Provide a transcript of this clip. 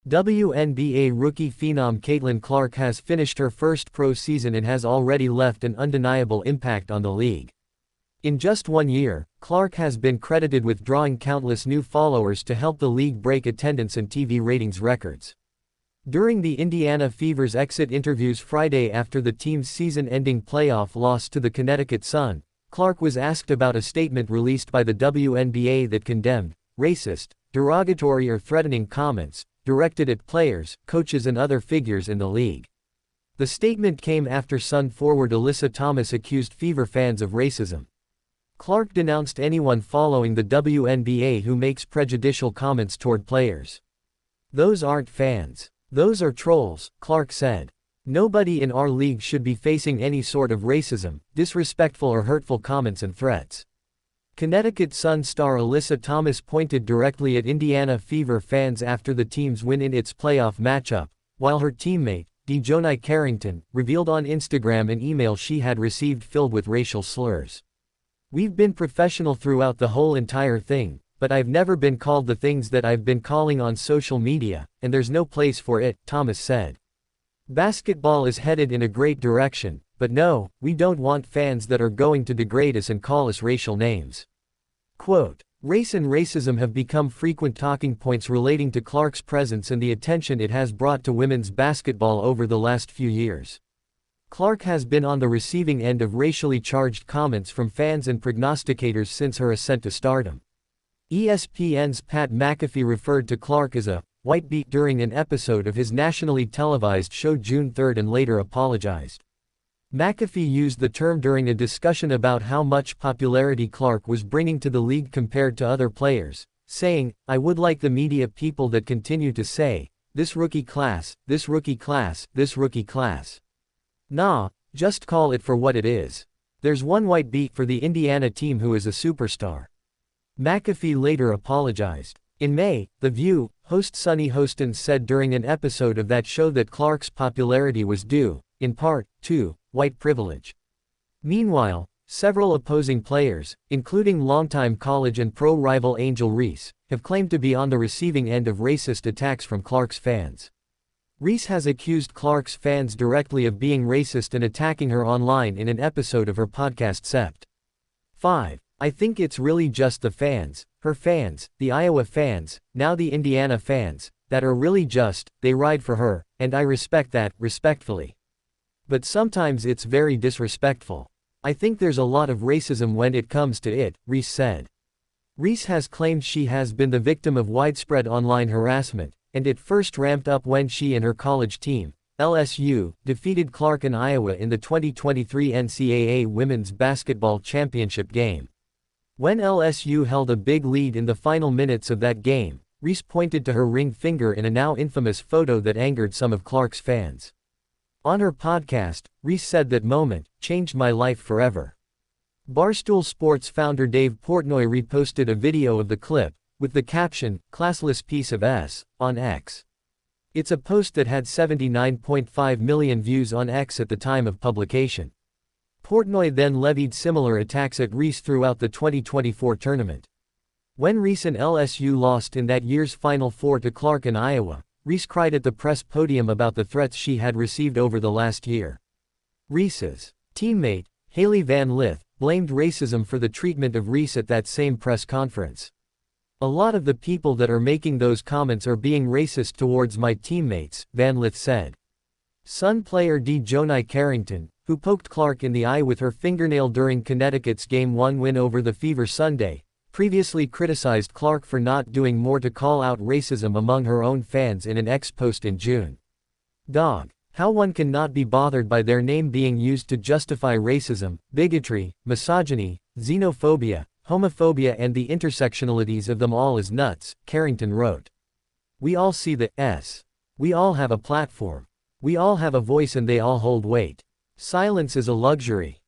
WNBA rookie phenom Caitlin Clark has finished her first pro season and has already left an undeniable impact on the league. In just 1 year, Clark has been credited with drawing countless new followers to help the league break attendance and TV ratings records. During the Indiana Fever's exit interviews Friday after the team's season-ending playoff loss to the Connecticut Sun, Clark was asked about a statement released by the WNBA that condemned racist, derogatory or threatening comments directed at players, coaches and other figures in the league. The statement came after Sun forward Alyssa Thomas accused Fever fans of racism. Clark denounced anyone following the WNBA who makes prejudicial comments toward players. "Those aren't fans. Those are trolls," Clark said. "Nobody in our league should be facing any sort of racism, disrespectful or hurtful comments and threats." Connecticut Sun star Alyssa Thomas pointed directly at Indiana Fever fans after the team's win in its playoff matchup, while her teammate, DeJoni Carrington, revealed on Instagram an email she had received filled with racial slurs. "We've been professional throughout the whole entire thing, but I've never been called the things that I've been calling on social media, and there's no place for it," Thomas said. "Basketball is headed in a great direction, but no, we don't want fans that are going to degrade us and call us racial names." Quote, "Race and racism have become frequent talking points relating to Clark's presence and the attention it has brought to women's basketball over the last few years. Clark has been on the receiving end of racially charged comments from fans and prognosticators since her ascent to stardom." ESPN's Pat McAfee referred to Clark as a white beat during an episode of his nationally televised show June 3 and later apologized. McAfee used the term during a discussion about how much popularity Clark was bringing to the league compared to other players, saying, "I would like the media people that continue to say, 'This rookie class, this rookie class, this rookie class.' Nah, just call it for what it is. There's one white beat for the Indiana team who is a superstar." McAfee later apologized. In May, The View host Sunny Hostin said during an episode of that show that Clark's popularity was due, in part, to white privilege. Meanwhile, several opposing players, including longtime college and pro rival Angel Reese, have claimed to be on the receiving end of racist attacks from Clark's fans. Reese has accused Clark's fans directly of being racist and attacking her online in an episode of her podcast Sept. 5. "I think it's really just the fans, her fans, the Iowa fans, now the Indiana fans, that are really just, they ride for her, and I respect that, respectfully. But sometimes it's very disrespectful. I think there's a lot of racism when it comes to it," Reese said. Reese has claimed she has been the victim of widespread online harassment, and it first ramped up when she and her college team, LSU, defeated Clark and Iowa in the 2023 NCAA Women's Basketball Championship game. When LSU held a big lead in the final minutes of that game, Reese pointed to her ring finger in a now infamous photo that angered some of Clark's fans. On her podcast, Reese said that moment changed my life forever. Barstool Sports founder Dave Portnoy reposted a video of the clip, with the caption, "Classless piece of S," on X. It's a post that had 79.5 million views on X at the time of publication. Portnoy then levied similar attacks at Reese throughout the 2024 tournament. When Reese and LSU lost in that year's Final Four to Clark and Iowa, Reese cried at the press podium about the threats she had received over the last year. Reese's teammate, Haley Van Lith, blamed racism for the treatment of Reese at that same press conference. "A lot of the people that are making those comments are being racist towards my teammates," Van Lith said. Sun player DeJoni Carrington, who poked Clark in the eye with her fingernail during Connecticut's Game 1 win over the Fever Sunday, previously criticized Clark for not doing more to call out racism among her own fans in an X post in June. "Dog. How one can not be bothered by their name being used to justify racism, bigotry, misogyny, xenophobia, homophobia and the intersectionalities of them all is nuts," Carrington wrote. "We all see the S. We all have a platform. We all have a voice and they all hold weight. Silence is a luxury.